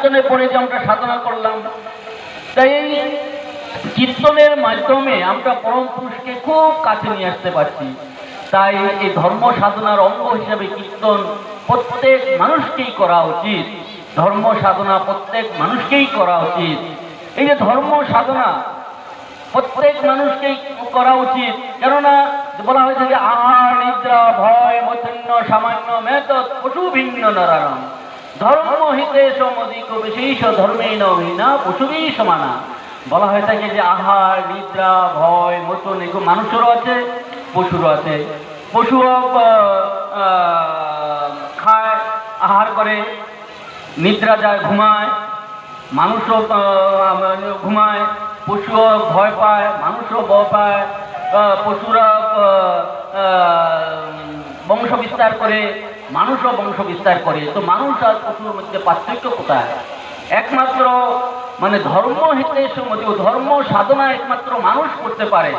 কীর্তনে পড়ে যে আমরা সাধনা করলাম, তাই এই কীর্তনের মাধ্যমে আমরা পরম পুরুষকে খুব কাছে নিয়ে আসতে পারছি। তাই এই ধর্ম সাধনার অঙ্গ হিসেবে কীর্তন প্রত্যেক মানুষকেই করা উচিত। ধর্ম সাধনা প্রত্যেক মানুষকেই করা উচিত। এই যে ধর্ম সাধনা প্রত্যেক মানুষকেই করা উচিত, কেননা বলা হয়েছে যে আহার নিদ্রা ভয় মথন্য সামান্য মেতৎ পশু ভিন্ন নরারম ধর্ম হিতেশ মদিক বিশেষ ধর্মেণ অভিনা পশুবি সমানা। বলা হয়ে থাকে যে আহার নিদ্রা ভয় মতন এগুলো মানুষেরও আছে, পশুরও আছে। পশুও খায়, আহার করে, নিদ্রা যায়, ঘুমায়, মানুষও ঘুমায়, পশুও ভয় পায়, মানুষও ভয় পায়, পশুরা বংশ বিস্তার করে, মানুষও বংশ বিস্তার করে। তো মানুষ আর পশুর মধ্যে পার্থক্য কোথায়? একমাত্র মানে ধর্ম হিতেশ মধ্যে ধর্ম সাধনা একমাত্র মানুষ করতে পারে,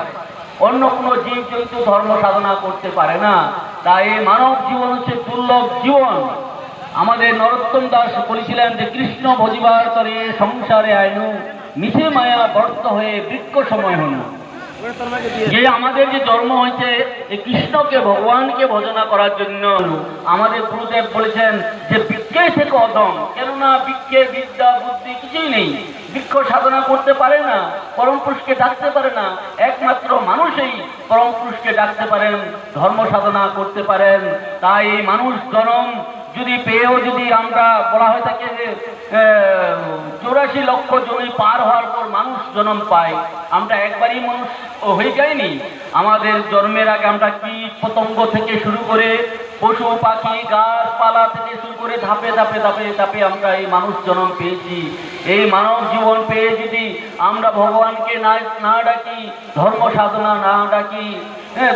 অন্য কোনো জীব জন্তু ধর্ম সাধনা করতে পারে না। তাই মানব জীবন হচ্ছে দুর্লভ জীবন। আমাদের নরোত্তম দাস বলেছিলেন যে কৃষ্ণ ভজিবার তরে সংসারে আইনু মিছে মায়া বর্ত হয়ে বৃক্ষ সময় হন। যে আমাদের যে জন্ম হয়েছে এই কৃষ্ণকে ভগবানকে ভজনা করার জন্য। আমাদের গুরুদেব বলেছেন যে বৃক্ষে থেকে অদম, কেননা বৃক্ষের বিদ্যা বুদ্ধি কিছুই নেই, বৃক্ষ সাধনা করতে পারে না, পরম পুরুষকে ডাকতে পারে না। একমাত্র মানুষই পরম পুরুষকে ডাকতে পারেন, ধর্ম সাধনা করতে পারেন। তাই মানুষ জন্ম যদি পেয়েও যদি আমরা বলা হয়ে থাকে যে 84 লক্ষ জমি পার হওয়ার পর মানুষ জন্ম পায়, আমরা একবারই মানুষ হয়ে যায়নি। আমাদের জন্মের আগে আমরা কীট পতঙ্গ থেকে শুরু করে পশু পাখি গাছপালা থেকে শুরু করে ধাপে ধাপে ধাপে ধাপে আমরা এই মানুষ জন্ম পেয়েছি। এই মানব জীবন পেয়ে যদি আমরা ভগবানকে না ডাকি, ধর্ম সাধনা না ডাকি,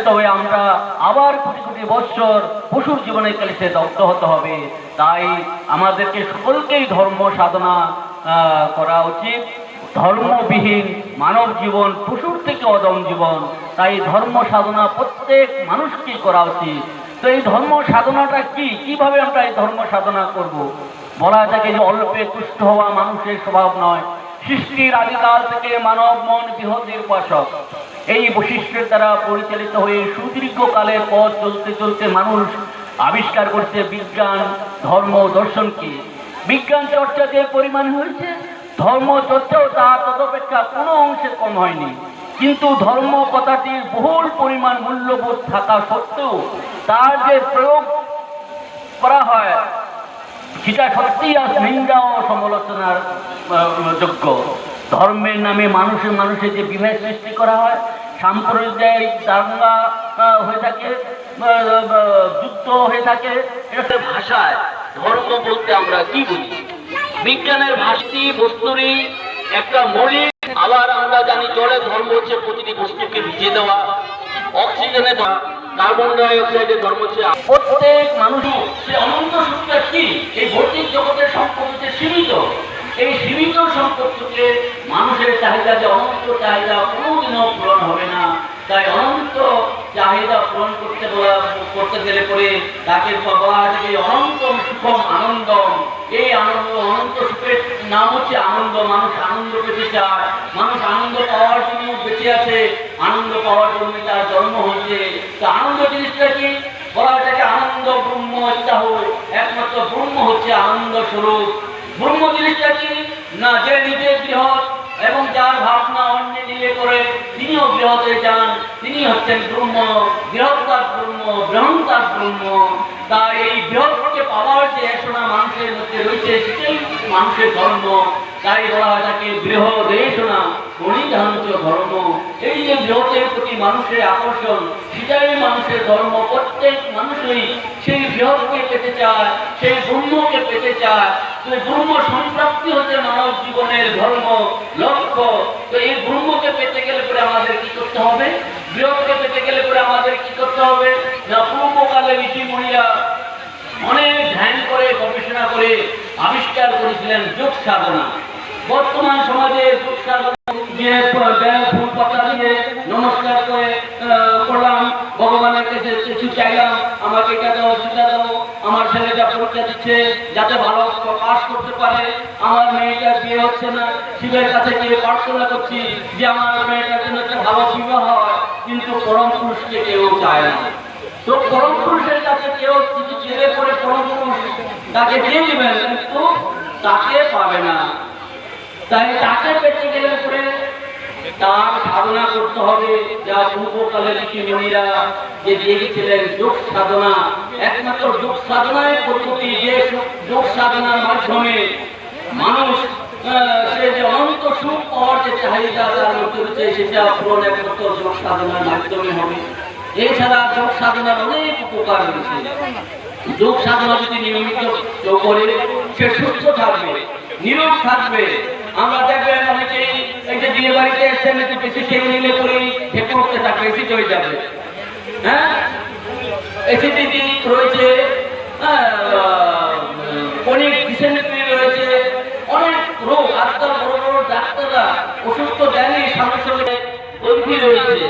তবে আমরা আবার কোটি কোটি বৎসর পশুর জীবনে ক্লেশে দগ্ধ হতে হবে। তাই আমাদেরকে সকলকেই ধর্ম সাধনা করা উচিত। ধর্মবিহীন মানব জীবন পশুর থেকে অদম জীবন। তাই ধর্ম সাধনা প্রত্যেক মানুষকে করা উচিত। তো এই ধর্ম সাধনাটা কিভাবে আমরা এই ধর্ম সাধনা করব? বলা থাকে যে অল্পে তুষ্ট হওয়া মানুষের স্বভাব নয়, সৃষ্টির আদিকাল থেকে মানব মন বৃহতের উপাসক। এই বৈশিষ্ট্যের দ্বারা পরিচালিত হয়ে সুদীর্ঘকালের পথ চলতে চলতে মানুষ আবিষ্কার করছে বিজ্ঞান ধর্ম দর্শনকে। বিজ্ঞান চর্চা যে পরিমাণ হয়েছে, ধর্ম চর্চাও তা তদপেক্ষা কোনো অংশে কম হয়নি। কিন্তু ধর্ম কথাটির বহুল পরিমাণ মূল্যবোধ থাকা সত্ত্বেও তার যে প্রয়োগ করা হয় সেটা সত্যিই আজ নিন্দা ও সমালোচনার যোগ্য। ধর্মের নামে মানুষের মানুষের যে বিভেদ সৃষ্টি করা হয়, সাম্প্রদায়িক দাঙ্গা হয়ে থাকে, যুদ্ধ হয়ে থাকে, এটা ভাষায় ধর্ম বলতে আমরা কি বুঝি? বিজ্ঞানের ভাষী বস্তুরই একটা মৌলিক। আবার আমরা জানি জলে ধর্ম হচ্ছে প্রতিটি বস্তুকে ভিজিয়ে দেওয়া, অক্সিজেনে দেওয়া, কার্বন ডাই অক্সাইডে ধর্ম হচ্ছে প্রত্যেক মানুষই। সে অনন্ত সূত্র কি? এই ভৌতিক জগতের সম্পদ হচ্ছে সীমিত। এই সীমিত সম্পদ থেকে মানুষের চাহিদা, যে অনন্ত চাহিদা কোনোদিনও পূরণ হবে না। তাই অনন্ত চাহিদা পূরণ করতে গেলে পরে তাকে বলা হয় যে অনন্ত সুখম আনন্দম। এই আনন্দ, অনন্ত সুখের নাম হচ্ছে আনন্দ। মানুষ আনন্দ পেতে চায়, মানুষ আনন্দ পাওয়ার জন্য বেঁচে আছে, আনন্দ পাওয়ার জন্য তার জন্ম হয়েছে। তো আনন্দ জিনিসটা কি? বলা হয় যে আনন্দ ব্রহ্ম ইত্যাহ, একমাত্র ব্রহ্ম হচ্ছে আনন্দ স্বরূপ। ব্রহ্ম জিনিসটা কি না? যে নিজে বৃহৎ এবং যার ভাবনা অন্য নিয়ে করে তিনিও বৃহতে যান, তিনি হচ্ছেন ব্রহ্ম, বৃহত্তার ব্রহ্ম, বৃহন্তার ব্রহ্ম। তাই এই বৃহৎকে পাওয়ার যে এসনা মানুষের মধ্যে রয়েছে, সেটাই মানুষের ধর্ম। তাই বলা হয় তাকে বৃহৎ এসনা পরিধান্ত ধর্ম। এই যে বৃহতের প্রতি মানুষের আকর্ষণ, সেটাই মানুষের ধর্ম। প্রত্যেক মানুষই সেই বৃহৎকে পেতে চায়, সেই ব্রহ্মকে পেতে চায়। তো ব্রহ্ম সম্প্রাপ্তি হচ্ছে মানব জীবনের ধর্ম লক্ষ্য। তো এই ব্রহ্মকে পেতে গেলে পরে আমাদের কি করতে হবে? বৃহৎকে পেতে গেলে পরে আমাদের কি করতে হবে? না, পূর্বকালে ঋষি মহিলা অনেক ধ্যান করে গবেষণা করে আবিষ্কার করেছিলেন যোগ সাধনা। বর্তমান সমাজে যোগ সাধনা দিয়ে ফুল পাতা দিয়ে নমস্কার করে করলাম, ভগবানের কাছে কিছু চাইলাম, আমাকে এটা দাও সেটা দাও, আমার ছেলেটা খরচা দিচ্ছে যাতে ভালো পাস করতে পারে। আমার মেয়েটার বিয়ে হচ্ছে না, শিবের কাছে গিয়ে প্রার্থনা করছি যে আমার মেয়েটার জন্য একটা ভালো বিবাহ হয়, কিন্তু পরম পুরুষকে কেউ চায় না। তো পরম পুরুষের কাছে কেউ কিছু চেয়ে করে পরম পুরুষ তাকে দিয়ে দিবেন, কিন্তু তাকে পাবে না। তাই তাকে পেতে গেলে পরে তার সাধনা করতে হবে, যা পূর্বকালের ঋষিমুনিরা যে দিয়েছিলেন যোগ সাধনা। একমাত্র যোগ সাধনায় পদ্ধতি, যে যোগ সাধনার মাধ্যমে মানুষ সে যে অনন্ত সুখ পাওয়ার যে চাহিদা তার মধ্যে রয়েছে, সেটা পূরণ একমাত্র যোগ সাধনার মাধ্যমে হবে। এছাড়া যোগ সাধনার অনেক উপকার রয়েছে। যোগ সাধনা যদি নিয়মিত করে সে সুস্থ থাকবে, নিরোগ থাকবে। আমরা দেখবেন অনেকেই এই যে বিয়ে বাড়িতে এসছেন, একটু বেশি খেয়ে নিলে পরেই ঢেকে উঠতে থাকবে, এসিড হয়ে যাবে। হ্যাঁ, অ্যাসিডিটি রয়েছে, অনেক ডিসেন্ট্রি রয়েছে, অনেক রোগ। আজকাল বড় বড় ডাক্তাররা ওষুধ তো দেয়নি, সঙ্গে সঙ্গে রয়েছে।